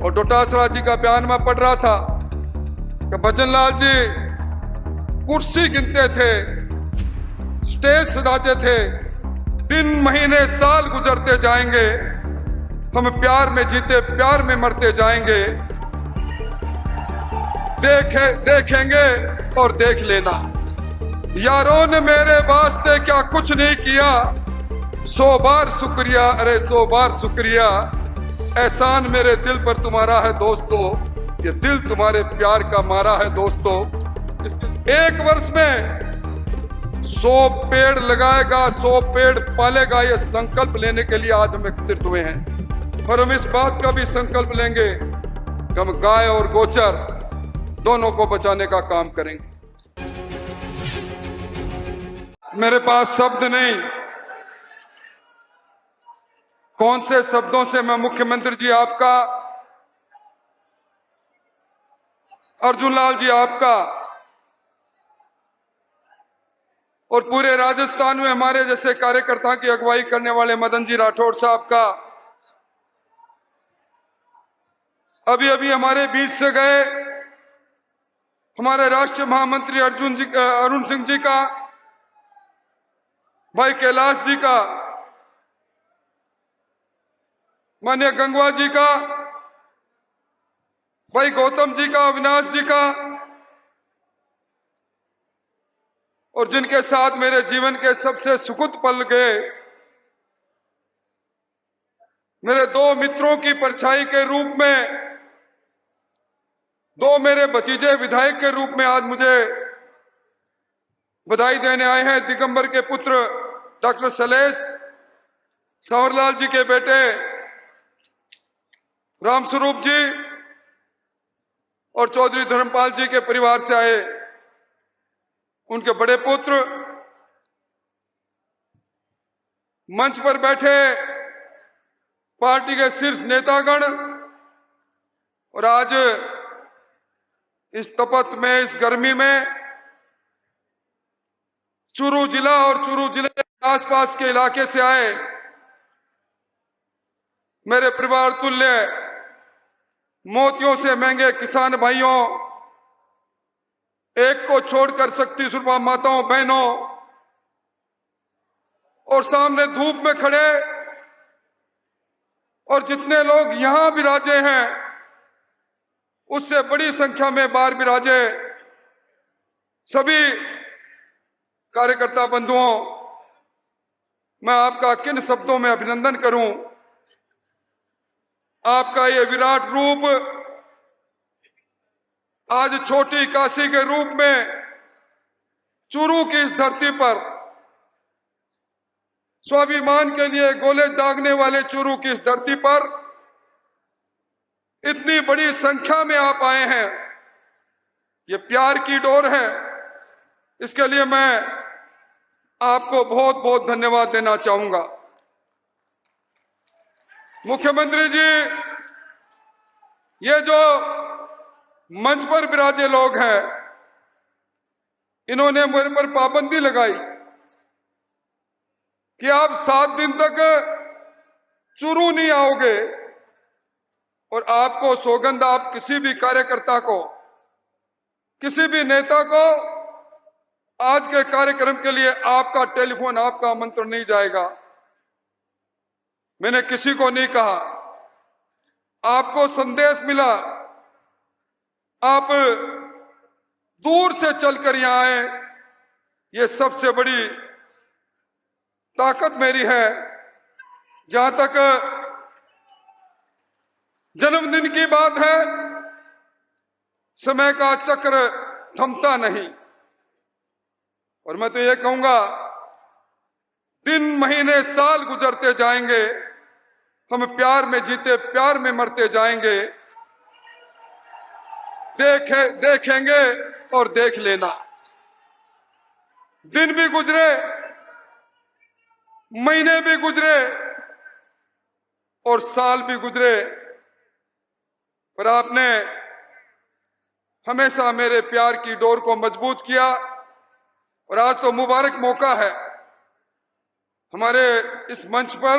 और डोटासरा जी का बयान में पढ़ रहा था कि भजनलाल जी कुर्सी गिनते थे, स्टेज सजाते थे। दिन महीने साल गुजरते जाएंगे, हम प्यार में जीते प्यार में मरते जाएंगे। देखेंगे और देख लेना, यारों ने मेरे वास्ते क्या कुछ नहीं किया। 100 बार शुक्रिया, अरे 100 बार शुक्रिया। एहसान मेरे दिल पर तुम्हारा है दोस्तों, ये दिल तुम्हारे प्यार का मारा है दोस्तों। एक वर्ष में 100 पेड़ लगाएगा, 100 पेड़ पालेगा, ये संकल्प लेने के लिए आज हम एकत्रित हुए हैं। और हम इस बात का भी संकल्प लेंगे कि हम गाय और गोचर दोनों को बचाने का काम करेंगे। मेरे पास शब्द नहीं, कौन से शब्दों से मैं मुख्यमंत्री जी आपका, अर्जुन लाल जी आपका और पूरे राजस्थान में हमारे जैसे कार्यकर्ताओं की अगुवाई करने वाले मदन जी राठौड़ साहब का, अभी अभी हमारे बीच से गए हमारे राष्ट्रीय महामंत्री अरुण सिंह जी का, भाई कैलाश जी का, माननीय गंगवा जी का, भाई गौतम जी का, अविनाश जी का, और जिनके साथ मेरे जीवन के सबसे सुखद पल गए, मेरे 2 मित्रों की परछाई के रूप में, 2 मेरे भतीजे विधायक के रूप में आज मुझे बधाई देने आए हैं। दिगंबर के पुत्र डॉक्टर शैलेश, संवरलाल जी के बेटे रामस्वरूप जी और चौधरी धर्मपाल जी के परिवार से आए उनके बड़े पुत्र, मंच पर बैठे पार्टी के शीर्ष नेतागण, और आज इस तपत में, इस गर्मी में चूरू जिला और चूरू जिले के आसपास के इलाके से आए मेरे परिवार तुल्य मोतियों से महंगे किसान भाइयों, एक को छोड़कर शक्ति सुरभा माताओं बहनों, और सामने धूप में खड़े और जितने लोग यहां विराजे हैं उससे बड़ी संख्या में बाहर विराजे सभी कार्यकर्ता बंधुओं, मैं आपका किन शब्दों में अभिनंदन करूं। आपका ये विराट रूप आज छोटी काशी के रूप में चूरू की इस धरती पर, स्वाभिमान के लिए गोले दागने वाले चूरू की इस धरती पर इतनी बड़ी संख्या में आप आए हैं, ये प्यार की डोर है। इसके लिए मैं आपको बहुत बहुत धन्यवाद देना चाहूंगा। मुख्यमंत्री जी, ये जो मंच पर विराजे लोग हैं, इन्होंने मेरे पर पाबंदी लगाई कि आप 7 दिन तक चूरू नहीं आओगे, और आपको सौगंध, आप किसी भी कार्यकर्ता को, किसी भी नेता को आज के कार्यक्रम के लिए आपका टेलीफोन, आपका आमंत्रण नहीं जाएगा। मैंने किसी को नहीं कहा, आपको संदेश मिला, आप दूर से चलकर यहां आए, ये सबसे बड़ी ताकत मेरी है। जहां तक जन्मदिन की बात है, समय का चक्र थमता नहीं, और मैं तो ये कहूंगा दिन महीने साल गुजरते जाएंगे, हम प्यार में जीते प्यार में मरते जाएंगे। देखेंगे और देख लेना, दिन भी गुजरे, महीने भी गुजरे और साल भी गुजरे, पर आपने हमेशा मेरे प्यार की डोर को मजबूत किया। और आज तो मुबारक मौका है, हमारे इस मंच पर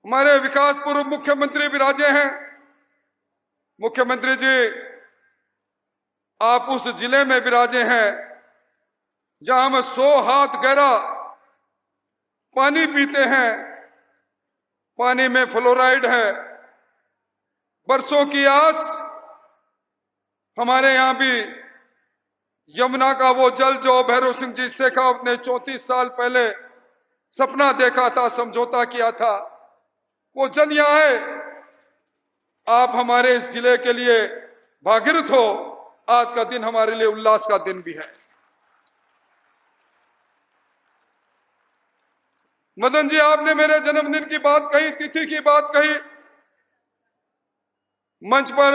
हमारे विकास पूर्व मुख्यमंत्री विराजे हैं, मुख्यमंत्री जी, आप उस जिले में विराजे हैं जहां हम 100 हाथ गहरा पानी पीते हैं, पानी में फ्लोराइड है। बरसों की आस, हमारे यहां भी यमुना का वो जल जो भैरव सिंह जी शेखावत ने 34 साल पहले सपना देखा था, समझौता किया था, वो जल यहां है। आप हमारे इस जिले के लिए भागीरथ हो। आज का दिन हमारे लिए उल्लास का दिन भी है। मदन जी, आपने मेरे जन्मदिन की बात कही, तिथि की बात कही। मंच पर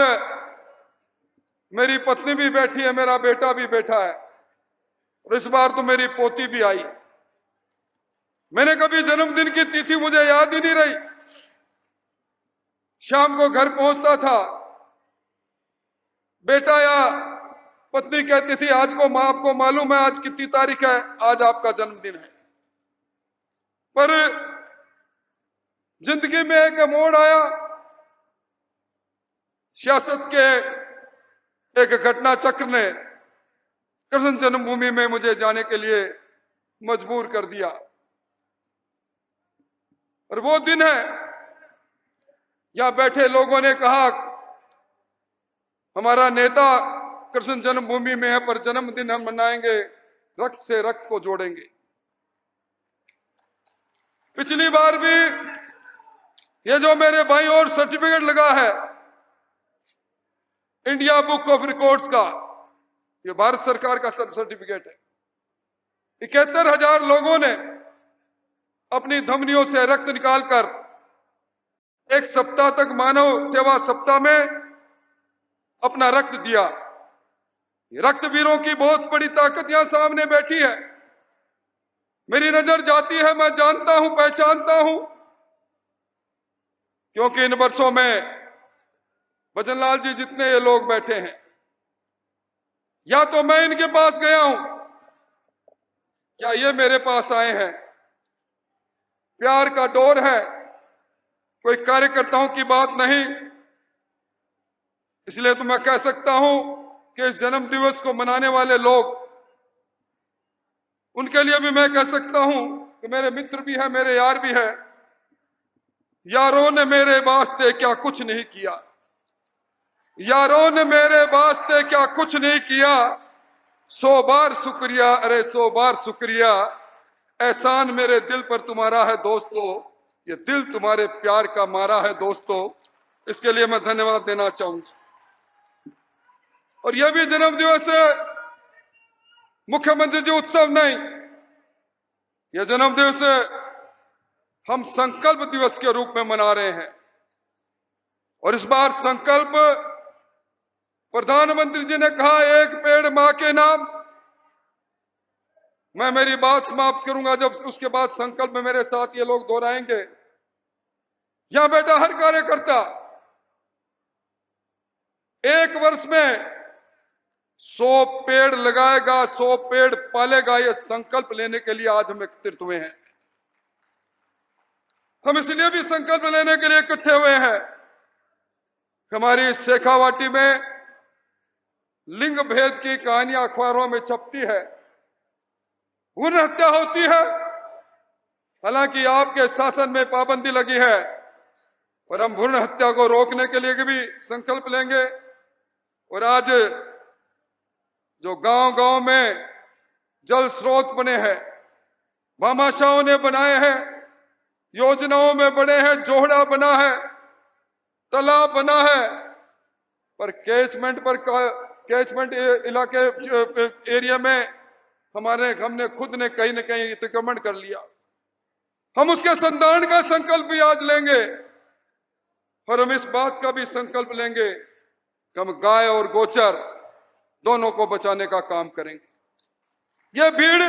मेरी पत्नी भी बैठी है, मेरा बेटा भी बैठा है, और इस बार तो मेरी पोती भी आई। मैंने कभी जन्मदिन की तिथि मुझे याद ही नहीं रही। शाम को घर पहुंचता था, बेटा या पत्नी कहती थी, आज को मां आपको मालूम है आज कितनी तारीख है, आज आपका जन्मदिन है। पर जिंदगी में एक मोड़ आया। सियासत के एक घटना चक्र ने कृष्ण जन्मभूमि में मुझे जाने के लिए मजबूर कर दिया। और वो दिन है, यहां बैठे लोगों ने कहा हमारा नेता कृष्ण जन्मभूमि में है, पर जन्मदिन हम मनाएंगे, रक्त से रक्त को जोड़ेंगे। पिछली बार भी ये जो मेरे भाई और सर्टिफिकेट लगा है इंडिया बुक ऑफ रिकॉर्ड्स का, ये भारत सरकार का सर्टिफिकेट है। 71,000 लोगों ने अपनी धमनियों से रक्त निकालकर एक सप्ताह तक मानव सेवा सप्ताह में अपना रक्त दिया। रक्तवीरों की बहुत बड़ी ताकत यहां सामने बैठी है। मेरी नजर जाती है, मैं जानता हूं, पहचानता हूं, क्योंकि इन वर्षों में भजनलाल जी जितने ये लोग बैठे हैं, या तो मैं इनके पास गया हूं या ये मेरे पास आए हैं। प्यार का डोर है, कोई कार्यकर्ताओं की बात नहीं। इसलिए तो मैं कह सकता हूं कि इस जन्म दिवस को मनाने वाले लोग, उनके लिए भी मैं कह सकता हूं कि मेरे मित्र भी है, मेरे यार भी है। यारों ने मेरे वास्ते क्या कुछ नहीं किया, यारों ने मेरे वास्ते क्या कुछ नहीं किया, 100 बार शुक्रिया, अरे 100 बार शुक्रिया। एहसान मेरे दिल पर तुम्हारा है दोस्तों, ये दिल तुम्हारे प्यार का मारा है दोस्तों। इसके लिए मैं धन्यवाद देना चाहूंगा। और यह भी जन्म दिवस मुख्यमंत्री जी उत्सव नहीं, यह जन्म दिवस हम संकल्प दिवस के रूप में मना रहे हैं। और इस बार संकल्प, प्रधानमंत्री जी ने कहा एक पेड़ मां के नाम। मैं मेरी बात समाप्त करूंगा जब उसके बाद संकल्प में मेरे साथ ये लोग दोहराएंगे। यहां बैठा हर कार्यकर्ता एक वर्ष में 100 पेड़ लगाएगा, 100 पेड़ पालेगा। ये संकल्प लेने के लिए आज हम एकत्रित हुए हैं। हम इसलिए भी संकल्प लेने के लिए इकट्ठे हुए हैं, हमारी शेखावाटी में लिंग भेद की कहानियां अखबारों में छपती है, भ्रूण हत्या होती है। हालांकि आपके शासन में पाबंदी लगी है, पर हम भ्रूण हत्या को रोकने के लिए भी संकल्प लेंगे। और आज जो गांव-गांव में जल स्रोत बने हैं, भामाशाहों ने बनाए हैं, योजनाओं में बने हैं, जोहड़ा बना है, तालाब बना है, पर कैचमेंट इलाके एरिया में हमने खुद ने कहीं न कहीं अतिक्रमण कर लिया। हम उसके संधारण का संकल्प भी आज लेंगे, और हम इस बात का भी संकल्प लेंगे कि हम गाय और गोचर दोनों को बचाने का काम करेंगे। यह भीड़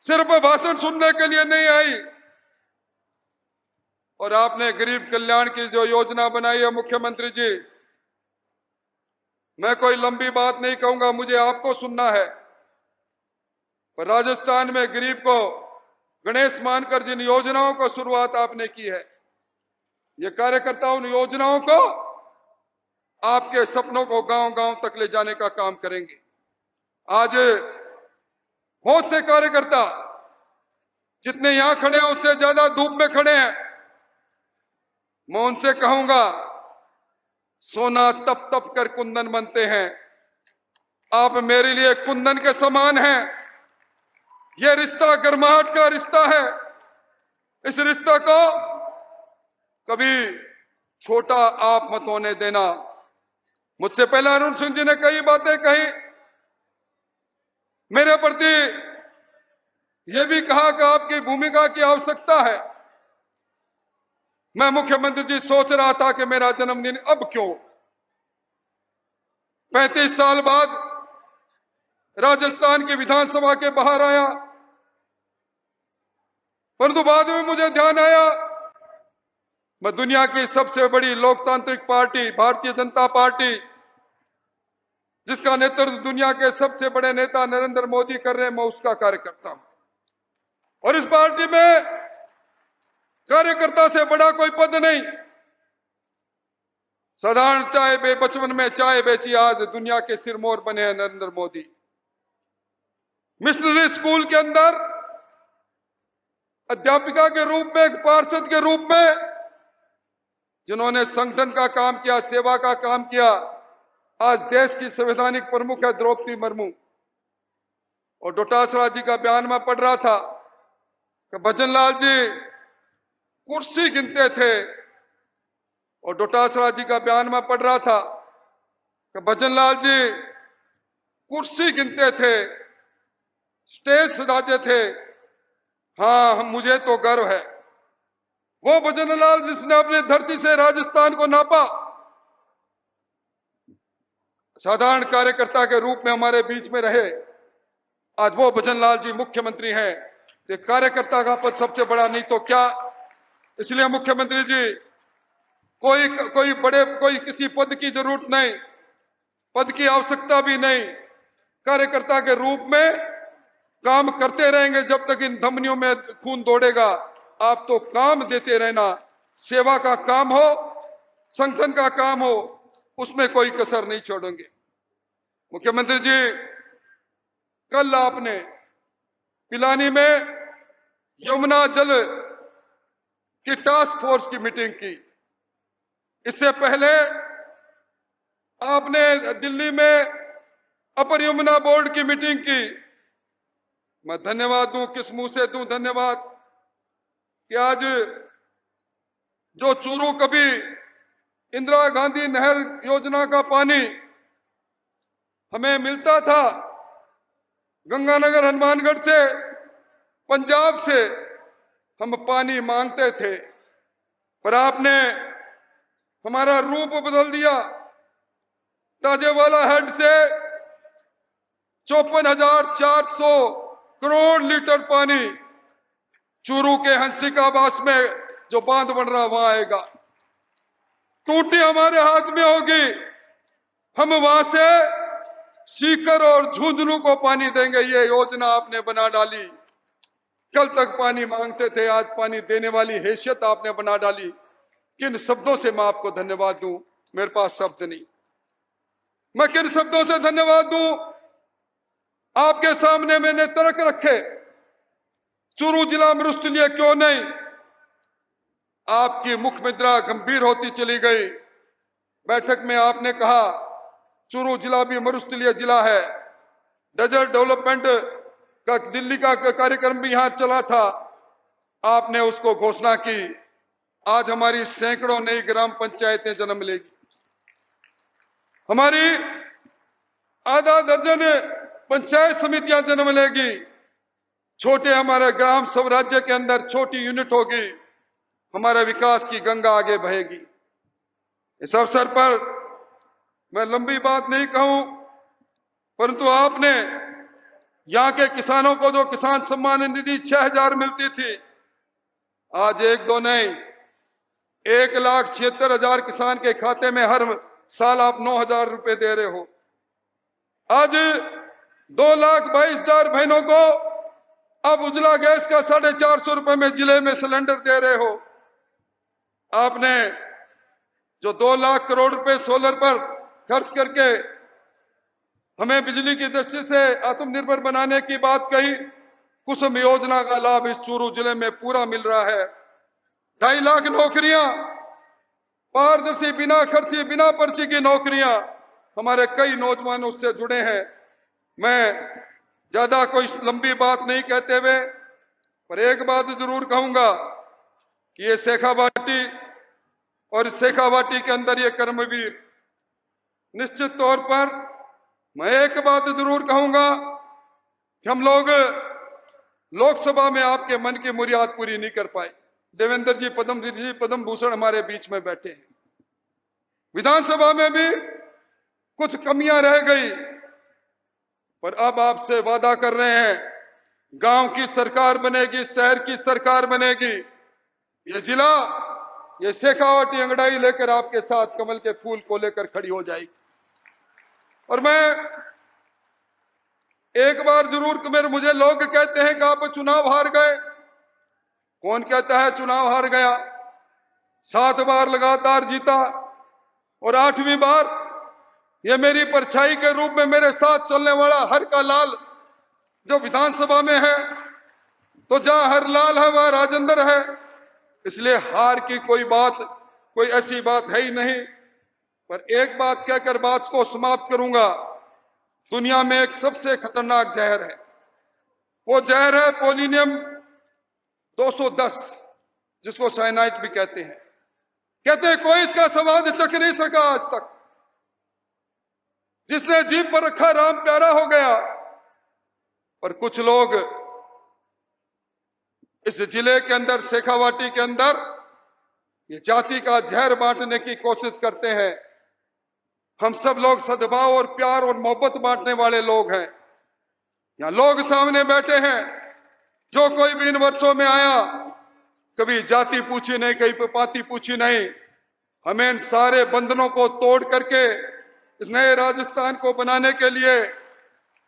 सिर्फ भाषण सुनने के लिए नहीं आई। और आपने गरीब कल्याण की जो योजना बनाई है मुख्यमंत्री जी, मैं कोई लंबी बात नहीं कहूंगा, मुझे आपको सुनना है। पर राजस्थान में गरीब को गणेश मानकर जिन योजनाओं को शुरुआत आपने की है, ये कार्यकर्ता उन योजनाओं को, आपके सपनों को गांव-गांव तक ले जाने का काम करेंगे। आज बहुत से कार्यकर्ता जितने यहां खड़े हैं उससे ज्यादा धूप में खड़े हैं। मैं उनसे कहूंगा, सोना तप तप कर कुंदन बनते हैं, आप मेरे लिए कुंदन के समान हैं। यह रिश्ता गर्माहट का रिश्ता है। इस रिश्ते को कभी छोटा आप मत होने देना। मुझसे पहले अरुण सिंह जी ने कई बातें कही, मेरे प्रति यह भी कहा कि आपकी भूमिका की आवश्यकता है। मैं मुख्यमंत्री जी सोच रहा था कि मेरा जन्मदिन अब क्यों, 35 साल बाद राजस्थान की विधानसभा के बाहर आया, परंतु बाद में मुझे ध्यान आया मैं दुनिया की सबसे बड़ी लोकतांत्रिक पार्टी भारतीय जनता पार्टी, जिसका नेतृत्व दुनिया के सबसे बड़े नेता नरेंद्र मोदी कर रहे हैं, मैं उसका कार्यकर्ता हूं। और इस पार्टी में कार्यकर्ता से बड़ा कोई पद नहीं। साधारण चाय बचपन में चाय बेची, आज दुनिया के सिरमौर बने हैं नरेंद्र मोदी। मिशनरी स्कूल के अंदर अध्यापिका के रूप में, एक पार्षद के रूप में जिन्होंने संगठन का काम किया, सेवा का काम किया, आज देश की संवैधानिक प्रमुख है द्रौपदी मुर्मू। और डोटासरा जी का बयान में पढ़ रहा था कि भजनलाल जी कुर्सी गिनते थे, और डोटासरा जी का बयान में पढ़ रहा था कि भजनलाल जी कुर्सी गिनते थे, स्टेज सजाते थे। हाँ, मुझे तो गर्व है, वो भजनलाल जिसने अपनी धरती से राजस्थान को नापा, साधारण कार्यकर्ता के रूप में हमारे बीच में रहे। आज वो भजनलाल जी मुख्यमंत्री हैं। ये कार्यकर्ता का पद सबसे बड़ा नहीं तो क्या। इसलिए मुख्यमंत्री जी, कोई किसी पद की जरूरत नहीं, पद की आवश्यकता भी नहीं। कार्यकर्ता के रूप में काम करते रहेंगे जब तक इन धमनियों में खून दौड़ेगा। आप तो काम देते रहना, सेवा का काम हो, संगठन का काम हो, उसमें कोई कसर नहीं छोड़ेंगे। मुख्यमंत्री जी, कल आपने पिलानी में यमुना जल की टास्क फोर्स की मीटिंग की। इससे पहले आपने दिल्ली में अपर यमुना बोर्ड की मीटिंग की। मैं धन्यवाद दूं, किस मुंह से दूं धन्यवाद, कि आज जो चूरू कभी इंदिरा गांधी नहर योजना का पानी हमें मिलता था गंगानगर हनुमानगढ़ से, पंजाब से हम पानी मांगते थे, पर आपने हमारा रूप बदल दिया। ताजेवाला हेड से 54,400 करोड़ लीटर पानी चूरू के हंसिकाबास में जो बांध बन रहा वहां आएगा। टूटी हमारे हाथ में होगी, हम वहां से सीकर और झुंझुनू को पानी देंगे। ये योजना आपने बना डाली। कल तक पानी मांगते थे, आज पानी देने वाली हैसियत आपने बना डाली। किन शब्दों से मैं आपको धन्यवाद दूं, मेरे पास शब्द नहीं। मैं किन शब्दों से धन्यवाद दूं, आपके सामने मैंने तर्क रखे। चूरू जिला मरुस्थलीय क्यों नहीं, आपकी मुख मुद्रा गंभीर होती चली गई। बैठक में आपने कहा चूरू जिला भी मरुस्थलीय जिला है। डेजर्ट डेवलपमेंट का दिल्ली का कार्यक्रम भी यहां चला था, आपने उसको घोषणा की। आज हमारी सैकड़ों नई ग्राम पंचायतें जन्म लेगी, हमारी आधा दर्जन पंचायत समितियां जन्म लेगी। छोटे हमारे ग्राम स्वराज्य के अंदर छोटी यूनिट होगी, हमारा विकास की गंगा आगे बहेगी। इस अवसर पर मैं लंबी बात नहीं कहूं, परंतु आपने यहां के किसानों को जो किसान सम्मान निधि 6,000 मिलती थी, आज एक दो नहीं 1,76,000 किसान के खाते में हर साल आप 9,000 रुपए दे रहे हो। आज 2,22,000 बहनों को अब उजला गैस का 450 रुपए में जिले में सिलेंडर दे रहे हो। आपने जो 2 लाख करोड़ रुपए सोलर पर खर्च करके हमें बिजली की दृष्टि से आत्मनिर्भर बनाने की बात कही, कुसुम योजना का लाभ इस चूरू जिले में पूरा मिल रहा है। 2.5 लाख नौकरियां, पारदर्शी, बिना खर्ची, बिना पर्ची की नौकरियां, हमारे कई नौजवान उससे जुड़े हैं। मैं ज्यादा कोई लंबी बात नहीं कहते हुए, पर एक बात जरूर कहूंगा कि ये शेखावाटी और शेखावाटी के अंदर ये कर्मवीर, निश्चित तौर पर मैं एक बात जरूर कहूंगा कि हम लोग लोकसभा में आपके मन की मुराद पूरी नहीं कर पाए। देवेंद्र जी, पद्मवीर जी, पद्म भूषण हमारे बीच में बैठे हैं। विधानसभा में भी कुछ कमियां रह गई, पर अब आपसे वादा कर रहे हैं, गांव की सरकार बनेगी, शहर की सरकार बनेगी। ये जिला, ये शेखावाटी अंगड़ाई लेकर आपके साथ कमल के फूल को लेकर खड़ी हो जाएगी। और मैं एक बार जरूर, मुझे लोग कहते हैं कि आप चुनाव हार गए। कौन कहता है चुनाव हार गया? 7 बार लगातार जीता और 8वीं बार ये मेरी परछाई के रूप में मेरे साथ चलने वाला हर का लाल जो विधानसभा में है, तो जहां हर लाल है वहां राजेंद्र है। इसलिए हार की कोई ऐसी बात है ही नहीं। पर एक बात कहकर बात को समाप्त करूंगा। दुनिया में एक सबसे खतरनाक जहर है, वो जहर है पोलिनियम 210, जिसको साइनाइड भी कहते हैं। कहते हैं कोई इसका स्वाद चख नहीं सका आज तक। जिसने जीभ पर रखा राम प्यारा हो गया। पर कुछ लोग इस जिले के अंदर, शेखावाटी के अंदर, ये जाति का जहर बांटने की कोशिश करते हैं। हम सब लोग सद्भाव और प्यार और मोहब्बत बांटने वाले लोग हैं। यहां लोग सामने बैठे हैं, जो कोई भी इन वर्षों में आया, कभी जाति पूछी नहीं, कहीं पाति पूछी नहीं। हमें इन सारे बंधनों को तोड़ करके इस नए राजस्थान को बनाने के लिए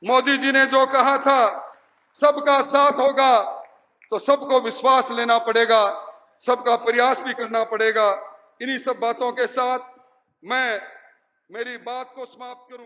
मोदी जी ने जो कहा था, सबका साथ होगा, तो सबको विश्वास लेना पड़ेगा, सबका प्रयास भी करना पड़ेगा। इन्हीं सब बातों के साथ मैं मेरी बात को समाप्त करूं।